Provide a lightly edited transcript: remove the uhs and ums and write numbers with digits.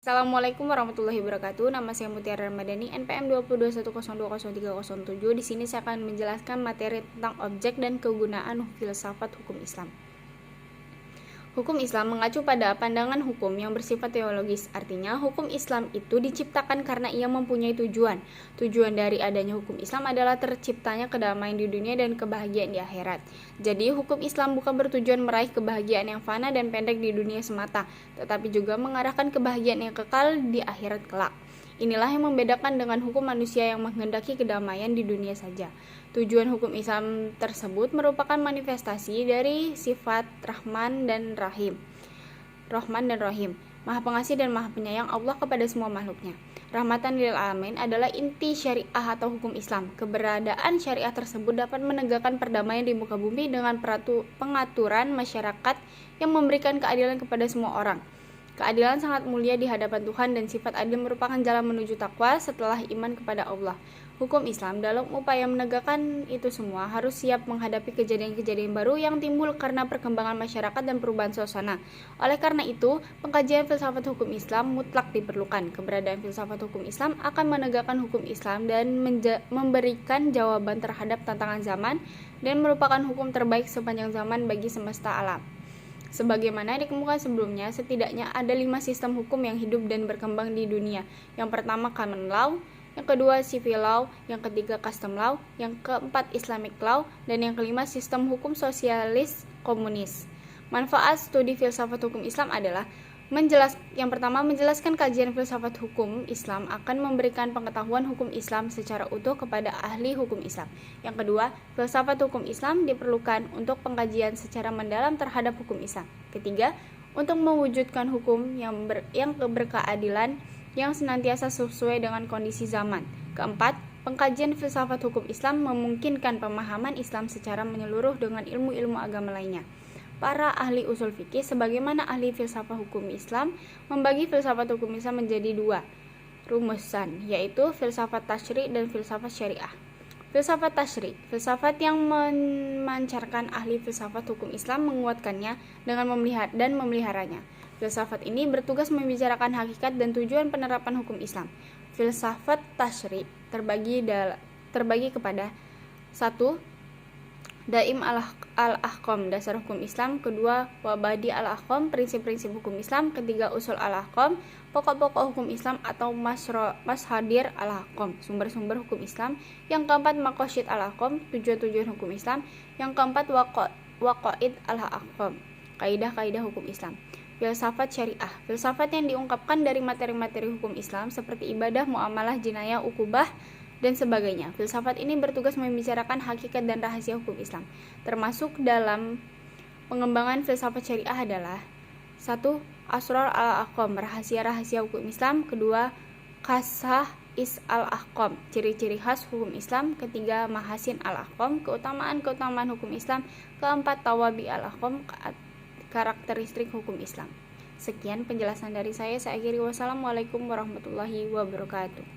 Assalamualaikum warahmatullahi wabarakatuh. Nama saya Mutiara Ramadhani, NPM 2210207. Di sini saya akan menjelaskan materi tentang objek dan kegunaan filsafat hukum Islam. Hukum Islam mengacu pada pandangan hukum yang bersifat teologis. Artinya, hukum Islam itu diciptakan karena ia mempunyai tujuan. Tujuan dari adanya hukum Islam adalah terciptanya kedamaian di dunia dan kebahagiaan di akhirat. Jadi, hukum Islam bukan bertujuan meraih kebahagiaan yang fana dan pendek di dunia semata, tetapi juga mengarahkan kebahagiaan yang kekal di akhirat kelak. Inilah yang membedakan dengan hukum manusia yang menghendaki kedamaian di dunia saja. Tujuan hukum Islam tersebut merupakan manifestasi dari sifat Rahman dan Rahim. Maha Pengasih dan Maha Penyayang Allah kepada semua makhluknya. Rahmatan lil alamin adalah inti syariah atau hukum Islam. Keberadaan syariah tersebut dapat menegakkan perdamaian di muka bumi dengan pengaturan masyarakat yang memberikan keadilan kepada semua orang. Keadilan sangat mulia di hadapan Tuhan dan sifat adil merupakan jalan menuju takwa setelah iman kepada Allah. Hukum Islam dalam upaya menegakkan itu semua harus siap menghadapi kejadian-kejadian baru yang timbul karena perkembangan masyarakat dan perubahan suasana. Oleh karena itu, pengkajian filsafat hukum Islam mutlak diperlukan. Keberadaan filsafat hukum Islam akan menegakkan hukum Islam dan memberikan jawaban terhadap tantangan zaman dan merupakan hukum terbaik sepanjang zaman bagi semesta alam. Sebagaimana dikemukakan sebelumnya, setidaknya ada 5 sistem hukum yang hidup dan berkembang di dunia. Yang pertama common law, yang kedua civil law, yang ketiga custom law, yang keempat Islamic law, dan yang kelima sistem hukum sosialis komunis. Manfaat studi filsafat hukum Islam adalah yang pertama, menjelaskan kajian filsafat hukum Islam akan memberikan pengetahuan hukum Islam secara utuh kepada ahli hukum Islam. Yang kedua, filsafat hukum Islam diperlukan untuk pengkajian secara mendalam terhadap hukum Islam. Ketiga, untuk mewujudkan hukum yang berkeadilan yang senantiasa sesuai dengan kondisi zaman. Keempat, pengkajian filsafat hukum Islam memungkinkan pemahaman Islam secara menyeluruh dengan ilmu-ilmu agama lainnya. Para ahli usul fikih sebagaimana ahli filsafat hukum Islam membagi filsafat hukum Islam menjadi 2 rumusan, yaitu filsafat tasyri' dan filsafat syariah. Filsafat tasyri', filsafat yang memancarkan ahli filsafat hukum Islam menguatkannya dengan memeliharanya. Filsafat ini bertugas membicarakan hakikat dan tujuan penerapan hukum Islam. Filsafat tasyri' terbagi kepada 1. Daim al-Ahkam, dasar hukum Islam. Kedua, Wabadi al-Ahkam, prinsip-prinsip hukum Islam. Ketiga, Usul al-Ahkam, pokok-pokok hukum Islam atau Mashadir al-Ahkam, sumber-sumber hukum Islam. Yang keempat, Maqasid al-Ahkam, tujuan-tujuan hukum Islam. Yang keempat, Waqaid al-Ahkam, kaidah-kaidah hukum Islam. Filsafat syariah, filsafat yang diungkapkan dari materi-materi hukum Islam seperti ibadah, muamalah, jinayah, ukubah, dan sebagainya. Filsafat ini bertugas membicarakan hakikat dan rahasia hukum Islam. Termasuk dalam pengembangan filsafat syariah adalah 1. Asrar al-Ahkam, rahasia-rahasia hukum Islam. Kedua, Kasah is al-Ahkam, ciri-ciri khas hukum Islam. Ketiga, Mahasin al-Ahkam, keutamaan-keutamaan hukum Islam. Keempat, Tawabi al-Ahkam, karakteristik hukum Islam. Sekian penjelasan dari saya akhiri. Wassalamualaikum warahmatullahi wabarakatuh.